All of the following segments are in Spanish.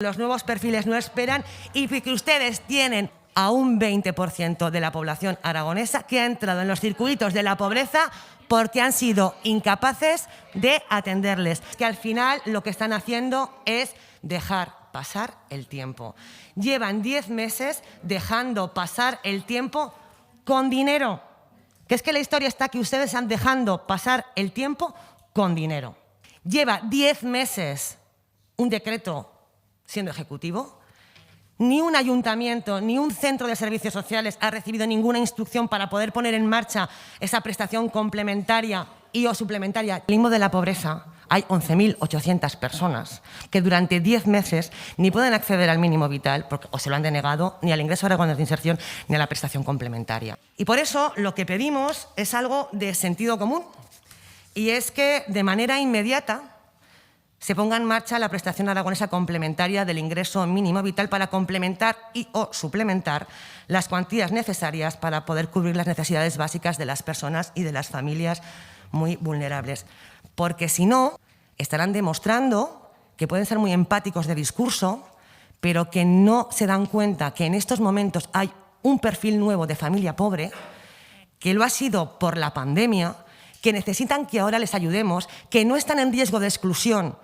Los nuevos perfiles no esperan y que ustedes tienen a un 20% de la población aragonesa que ha entrado en los circuitos de la pobreza porque han sido incapaces de atenderles. Que al final lo que están haciendo es dejar pasar el tiempo. Llevan 10 meses dejando pasar el tiempo con dinero. Que es que la historia está que ustedes han dejando pasar el tiempo con dinero. Lleva 10 meses un decreto siendo ejecutivo, ni un ayuntamiento, ni un centro de servicios sociales ha recibido ninguna instrucción para poder poner en marcha esa prestación complementaria y o suplementaria. En el limbo de la pobreza hay 11.800 personas que durante 10 meses ni pueden acceder al mínimo vital porque o se lo han denegado, ni al ingreso aragonés de inserción, ni a la prestación complementaria. Y por eso lo que pedimos es algo de sentido común, y es que de manera inmediata se ponga en marcha la prestación aragonesa complementaria del ingreso mínimo vital para complementar y o suplementar las cuantías necesarias para poder cubrir las necesidades básicas de las personas y de las familias muy vulnerables. Porque si no, estarán demostrando que pueden ser muy empáticos de discurso, pero que no se dan cuenta que en estos momentos hay un perfil nuevo de familia pobre, que lo ha sido por la pandemia, que necesitan que ahora les ayudemos, que no están en riesgo de exclusión,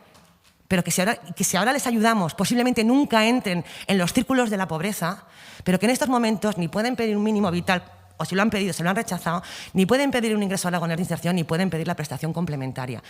pero que si ahora les ayudamos, posiblemente nunca entren en los círculos de la pobreza, pero que en estos momentos ni pueden pedir un mínimo vital, o si lo han pedido, se lo han rechazado, ni pueden pedir un ingreso aragonés de inserción, ni pueden pedir la prestación complementaria.